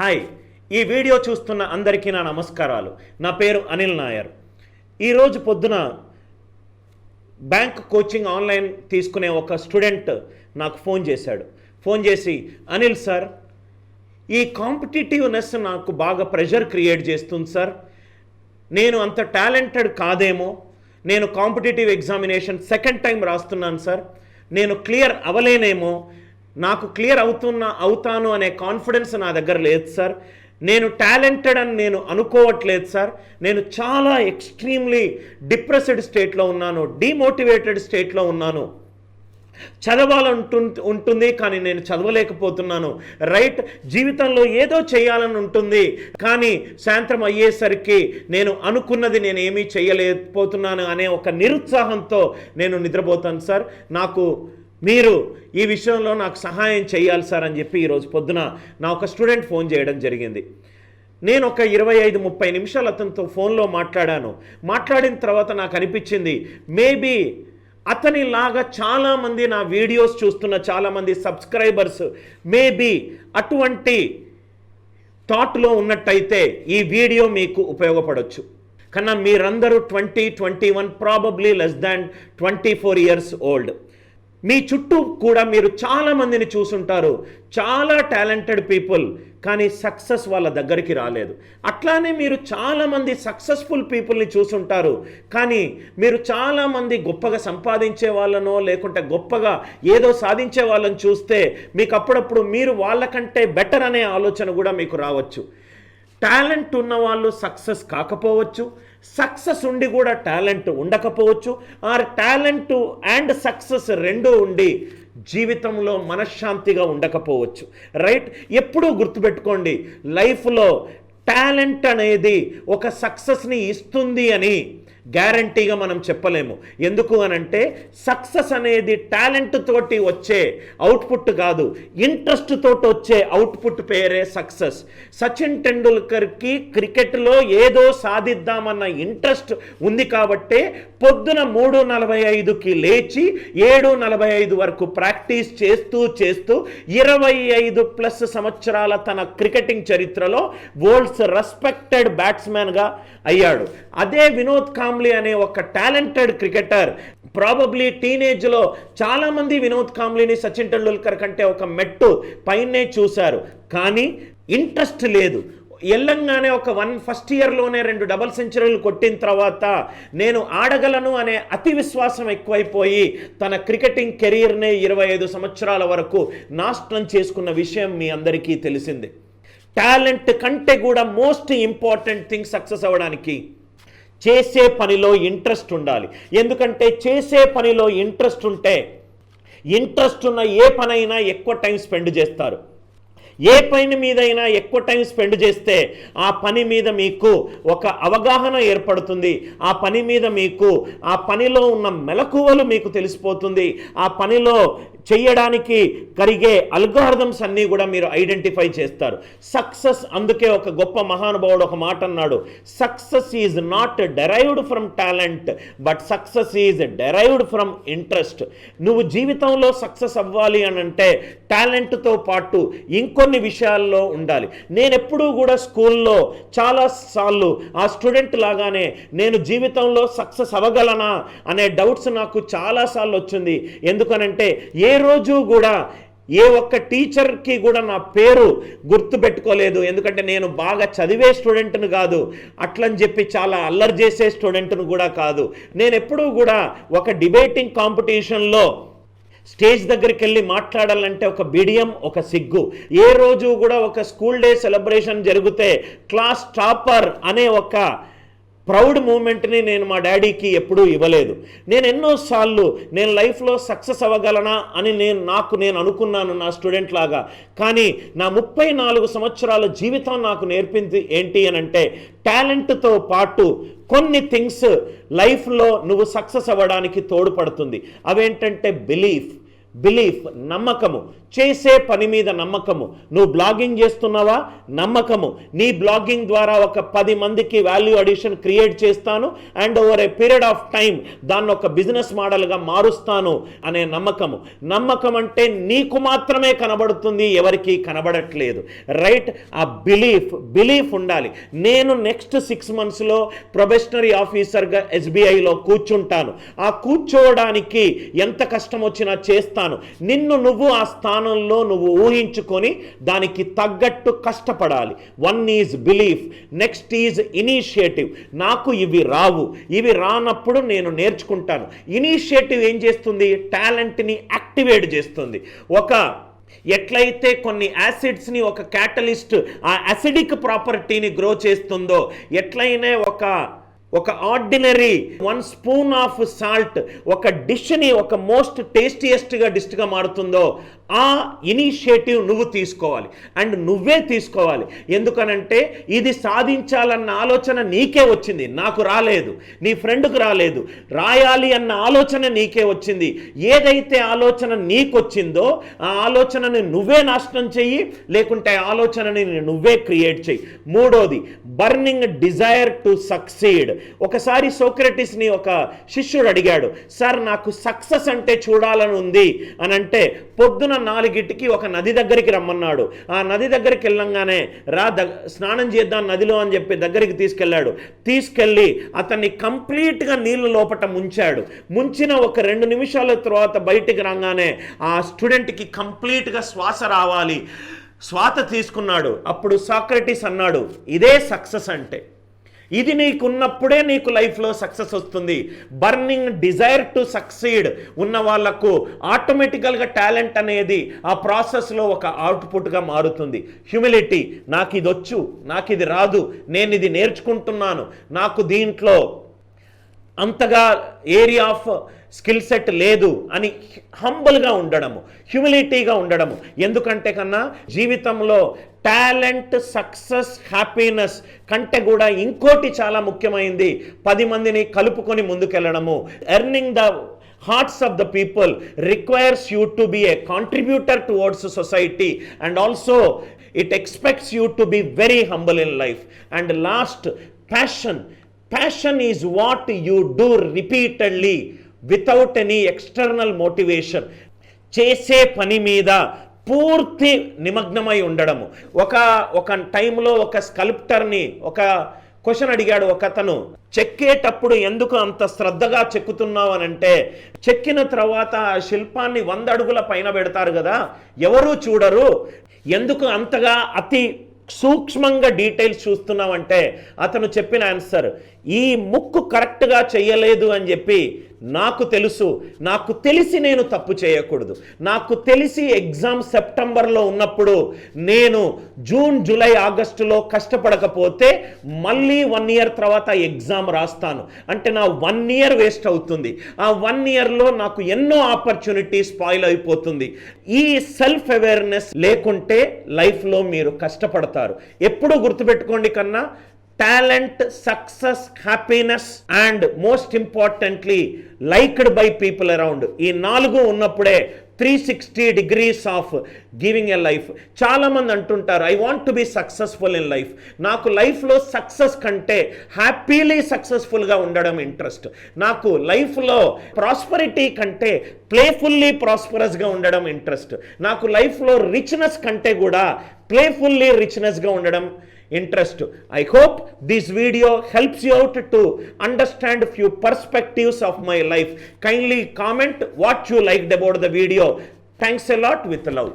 Hi, ఈ video చూస్తున్న అందరికీ నా నమస్కారాలు. నా పేరు అనిల్ నాయర్. ఈరోజు పొద్దున బ్యాంక్ కోచింగ్ ఆన్లైన్ తీసుకునే ఒక స్టూడెంట్ నాకు ఫోన్ చేశాడు. ఫోన్ చేసి, అనిల్ సార్, ఈ కాంపిటేటివ్నెస్ నాకు బాగా ప్రెషర్ క్రియేట్ చేస్తుంది సార్. నేను అంత టాలెంటెడ్ కాదేమో, నేను కాంపిటేటివ్ ఎగ్జామినేషన్ సెకండ్ టైం రాస్తున్నాను సార్, నేను క్లియర్ అవ్వలేనేమో, నాకు క్లియర్ అవుతాను అనే కాన్ఫిడెన్స్ నా దగ్గర లేదు సార్, నేను టాలెంటెడ్ అని నేను అనుకోవట్లేదు సార్, నేను చాలా ఎక్స్ట్రీమ్లీ డిప్రెస్డ్ స్టేట్లో ఉన్నాను, డిమోటివేటెడ్ స్టేట్లో ఉన్నాను, ఉంటుంది కానీ నేను చదవలేకపోతున్నాను, రైట్, జీవితంలో ఏదో చేయాలని ఉంటుంది కానీ సాయంత్రం అయ్యేసరికి నేను అనుకున్నది నేను ఏమీ చేయలేకపోతున్నాను అనే ఒక నిరుత్సాహంతో నేను నిద్రపోతాను సార్. నాకు మీరు ఈ విషయంలో నాకు సహాయం చేయాలి సార్ అని చెప్పి ఈరోజు పొద్దున నా ఒక స్టూడెంట్ ఫోన్ చేయడం జరిగింది. నేను ఒక 25-30 నిమిషాలు అతనితో ఫోన్లో మాట్లాడిన తర్వాత నాకు అనిపించింది, మేబీ అతనిలాగా చాలామంది నా వీడియోస్ చూస్తున్న చాలామంది సబ్స్క్రైబర్స్ మేబీ అటువంటి థాట్లో ఉన్నట్టయితే ఈ వీడియో మీకు ఉపయోగపడవచ్చు. కన్నా మీరందరూ 20-21 probably less than 24 years old. మీ చుట్టూ కూడా మీరు చాలామందిని చూసుంటారు, చాలా టాలెంటెడ్ పీపుల్, కానీ సక్సెస్ వాళ్ళ దగ్గరికి రాలేదు. అట్లానే మీరు చాలామంది సక్సెస్ఫుల్ పీపుల్ని చూసుంటారు, కానీ మీరు చాలామంది గొప్పగా సంపాదించే వాళ్ళనో లేకుంటే గొప్పగా ఏదో సాధించే వాళ్ళని చూస్తే మీకు అప్పుడప్పుడు మీరు వాళ్ళకంటే బెటర్ అనే ఆలోచన కూడా మీకు రావచ్చు. టాలెంట్ ఉన్న వాళ్ళు సక్సెస్ కాకపోవచ్చు, సక్సెస్ ఉండి కూడా టాలెంట్ ఉండకపోవచ్చు, ఆర్ టాలెంట్ అండ్ సక్సెస్ రెండూ ఉండి జీవితంలో మనశ్శాంతిగా ఉండకపోవచ్చు, రైట్. ఎప్పుడూ గుర్తుపెట్టుకోండి, లైఫ్లో టాలెంట్ అనేది ఒక సక్సెస్ని ఇస్తుంది అని గ్యారంటీగా మనం చెప్పలేము. ఎందుకు అనంటే సక్సెస్ అనేది టాలెంట్ తోటి వచ్చే అవుట్పుట్ కాదు, ఇంట్రెస్ట్ తోటి వచ్చే అవుట్పుట్ పేరే సక్సెస్. సచిన్ టెండూల్కర్కి క్రికెట్లో ఏదో సాధిద్దామన్న ఇంట్రెస్ట్ ఉంది కాబట్టే పొద్దున 3:45కి లేచి 7:45 వరకు ప్రాక్టీస్ చేస్తూ 25+ సంవత్సరాల తన క్రికెటింగ్ చరిత్రలో వరల్డ్స్ రెస్పెక్టెడ్ బ్యాట్స్మెన్గా అయ్యాడు. అదే వినోద్ కాంబ్లీ అనే ఒక టాలెంటెడ్ క్రికెటర్, ప్రాబబ్లీ టీనేజ్లో చాలామంది వినోద్ కాంబ్లీని సచిన్ టెండూల్కర్ కంటే ఒక మెట్టు పైనే చూశారు, కానీ ఇంట్రెస్ట్ లేదు. ఎల్లంగానే ఫస్ట్ ఇయర్లోనే 2 డబుల్ సెంచరీలు కొట్టిన తర్వాత నేను ఆడగలను అనే అతి విశ్వాసం ఎక్కువైపోయి తన క్రికెటింగ్ కెరీర్నే 25 సంవత్సరాల వరకు నాశనం చేసుకున్న విషయం మీ అందరికీ తెలిసిందే. టాలెంట్ కంటే కూడా మోస్ట్ ఇంపార్టెంట్ థింగ్ సక్సెస్ అవ్వడానికి చేసే పనిలో ఇంట్రెస్ట్ ఉండాలి. ఎందుకంటే చేసే పనిలో ఇంట్రెస్ట్ ఉంటే, ఇంట్రెస్ట్ ఉన్న ఏ పనైనా ఎక్కువ టైం స్పెండ్ చేస్తారు. ఏ పని మీదైనా ఎక్కువ టైం స్పెండ్ చేస్తే ఆ పని మీద మీకు ఒక అవగాహన ఏర్పడుతుంది, ఆ పని మీద మీకు ఆ పనిలో ఉన్న మెలకువలు మీకు తెలిసిపోతుంది, ఆ పనిలో చేయడానికి కలిగే అల్గారిథమ్స్ అన్నీ కూడా మీరు ఐడెంటిఫై చేస్తారు. సక్సెస్, అందుకే ఒక గొప్ప మహానుభావుడు ఒక మాట అన్నాడు, success is not derived from talent but success is derived from interest. నువ్వు జీవితంలో సక్సెస్ అవ్వాలి అని అంటే టాలెంట్తో పాటు ఇంకొన్ని విషయాల్లో ఉండాలి. నేను ఎప్పుడూ కూడా స్కూల్లో చాలాసార్లు ఆ స్టూడెంట్ లాగానే నేను జీవితంలో సక్సెస్ అవ్వగలనా అనే డౌట్స్ నాకు చాలాసార్లు వచ్చింది. ఎందుకనంటే ఏ రోజు కూడా ఏ ఒక్క టీచర్కి కూడా నా పేరు గుర్తుపెట్టుకోలేదు. ఎందుకంటే నేను బాగా చదివే స్టూడెంట్ను కాదు, అట్లని చెప్పి చాలా అల్లరి చేసే స్టూడెంట్ను కూడా కాదు. నేను ఎప్పుడూ కూడా ఒక డిబేటింగ్ కాంపిటీషన్లో స్టేజ్ దగ్గరికి వెళ్ళి మాట్లాడాలంటే ఒక బిడియం, ఒక సిగ్గు. ఏ రోజు కూడా ఒక స్కూల్ డే సెలబ్రేషన్ జరిగితే క్లాస్ టాపర్ అనే ఒక ప్రౌడ్ మూమెంట్ని నేను మా డాడీకి ఎప్పుడూ ఇవ్వలేదు. నేను ఎన్నోసార్లు నేను లైఫ్లో సక్సెస్ అవ్వగలనా అని నేను అనుకున్నాను నా స్టూడెంట్ లాగా. కానీ నా 34 సంవత్సరాల జీవితం నాకు నేర్పింది ఏంటి అని అంటే, టాలెంట్తో పాటు కొన్ని థింగ్స్ లైఫ్లో నువ్వు సక్సెస్ అవ్వడానికి తోడ్పడుతుంది. అవేంటంటే బిలీఫ్, నమ్మకము. చేసే పని మీద నమ్మకము. నువ్వు బ్లాగింగ్ చేస్తున్నావా? నమ్మకము. నీ బ్లాగింగ్ ద్వారా ఒక 10 మందికి వాల్యూ అడిషన్ క్రియేట్ చేస్తాను and over a period of time దాన్ని ఒక బిజినెస్ మోడల్గా మారుస్తాను అనే నమ్మకము. నమ్మకం అంటే నీకు మాత్రమే కనబడుతుంది, ఎవరికి కనబడట్లేదు. రైట్? ఆ బిలీఫ్ ఉండాలి. నేను నెక్స్ట్ 6 monthsలో ప్రొబేషనరీ ఆఫీసర్గా SBIలో కూర్చుంటాను. ఆ కూర్చోవడానికి ఎంత కష్టం వచ్చినా చేస్తాను. నిన్ను నువ్వు ఆ స్థానంలో నువ్వు ఊహించుకొని దానికి తగ్గట్టు కష్టపడాలి. 1 is belief, next is initiative. నాకు ఇవి రావు, ఇవి రానప్పుడు నేను నేర్చుకుంటాను. ఇనిషియేటివ్ ఏం చేస్తుంది? టాలెంట్ని యాక్టివేట్ చేస్తుంది. ఎట్లయితే కొన్ని యాసిడ్స్ని ఒక క్యాటలిస్ట్ ఆ యాసిడిక్ ప్రాపర్టీని గ్రో చేస్తుందో, ఎట్లయినా ఒక ఆర్డినరీ 1 స్పూన్ ఆఫ్ సాల్ట్ ఒక డిష్ని ఒక మోస్ట్ టేస్టియెస్ట్గా డిష్గా మారుతుందో, ఆ ఇనిషియేటివ్ నువ్వు తీసుకోవాలి అండ్ నువ్వే తీసుకోవాలి. ఎందుకనంటే ఇది సాధించాలన్న ఆలోచన నీకే వచ్చింది, నాకు రాలేదు, నీ ఫ్రెండ్కు రాలేదు. రాయాలి అన్న ఆలోచన నీకే వచ్చింది. ఏదైతే ఆలోచన నీకొచ్చిందో ఆ ఆలోచనని నువ్వే నాశనం చెయ్యి, లేకుంటే ఆలోచనని నువ్వే క్రియేట్ చెయ్యి. మూడోది, బర్నింగ్ డిజైర్ టు సక్సీడ్. ఒకసారి సోక్రటిస్ని ఒక శిష్యుడు అడిగాడు, సార్ నాకు సక్సెస్ అంటే చూడాలని ఉంది అని అంటే, పొద్దున 4 ఒక నది దగ్గరికి రమ్మన్నాడు. ఆ నది దగ్గరికి వెళ్ళంగానే స్నానం చేద్దాం నదిలో అని చెప్పి దగ్గరికి తీసుకెళ్ళి అతన్ని కంప్లీట్గా నీళ్ళు లోపట ముంచాడు. ముంచిన ఒక 2 నిమిషాల తర్వాత బయటికి రాగానే ఆ స్టూడెంట్కి కంప్లీట్గా శ్వాస రావాలి. శ్వాస తీసుకున్నాడు. అప్పుడు సాక్రటిస్ అన్నాడు, ఇదే సక్సెస్ అంటే. ఇది నీకున్నప్పుడే నీకు లైఫ్లో సక్సెస్ వస్తుంది. బర్నింగ్ డిజైర్ టు సక్సీడ్ ఉన్న వాళ్లకు ఆటోమేటికల్గా టాలెంట్ అనేది ఆ ప్రాసెస్లో ఒక అవుట్పుట్గా మారుతుంది. హ్యూమిలిటీ, నాకు ఇది వచ్చు, నాకు ఇది రాదు, నేను ఇది నేర్చుకుంటున్నాను, నాకు దీంట్లో అంతగా ఏరియా ఆఫ్ స్కిల్ సెట్ లేదు అని హంబుల్గా ఉండడము, హ్యూమిలిటీగా ఉండడము. ఎందుకంటే కన్నా జీవితంలో టాలెంట్, సక్సెస్, హ్యాపీనెస్ కంటే కూడా ఇంకోటి చాలా ముఖ్యమైనది 10 మందిని కలుపుకొని ముందుకెళ్ళడము. Earning the hearts of the people requires you to be a contributor towards society, and also it expects you to be very humble in life. And last, passion is what you do repeatedly without any external motivation. చేసే పని మీద పూర్తి నిమగ్నమై ఉండడము. ఒక టైంలో ఒక స్కల్ప్టర్ని ఒక క్వశ్చన్ అడిగాడు ఒక అతను, చెక్కేటప్పుడు ఎందుకు అంత శ్రద్ధగా చెక్కుతున్నావు అని అంటే, చెక్కిన తర్వాత ఆ శిల్పాన్ని 100 అడుగుల పైన పెడతారు కదా, ఎవరూ చూడరు, ఎందుకు అంతగా అతి సూక్ష్మంగా డీటెయిల్స్ చూస్తున్నావంటే, అతను చెప్పిన ఆన్సర్, ఈ ముక్కు కరెక్ట్గా చేయలేదు అని చెప్పి నాకు తెలుసు, నాకు తెలిసి నేను తప్పు చేయకూడదు. నాకు తెలిసి ఎగ్జామ్ సెప్టెంబర్లో ఉన్నప్పుడు నేను జూన్, జూలై, ఆగస్టులో కష్టపడకపోతే మళ్ళీ 1 year తర్వాత ఎగ్జామ్ రాస్తాను అంటే నా 1 year వేస్ట్ అవుతుంది. ఆ 1 yearలో నాకు ఎన్నో ఆపర్చునిటీ స్పాయిల్ అయిపోతుంది. ఈ సెల్ఫ్ అవేర్నెస్ లేకుంటే లైఫ్లో మీరు కష్టపడతారు. ఎప్పుడూ గుర్తుపెట్టుకోండి కన్నా, talent, success, happiness and most importantly liked by people around, ఈ 4 ఉన్నప్పుడే 360 degrees of giving a life. చాలామంది అంటుంటారు, I want to be successful in life. నాకు లైఫ్లో సక్సెస్ కంటే హ్యాపీలీ సక్సెస్ఫుల్గా ఉండడం ఇంట్రెస్ట్. నాకు లైఫ్లో ప్రాస్పరిటీ కంటే ప్లేఫుల్లీ ప్రాస్పరస్గా ఉండడం ఇంట్రెస్ట్. నాకు లైఫ్లో రిచ్నెస్ కంటే కూడా ప్లేఫుల్లీ రిచ్నెస్గా ఉండడం interest. I hope this video helps you out to understand few perspectives of my life. Kindly comment what you liked about the video. Thanks a lot with love.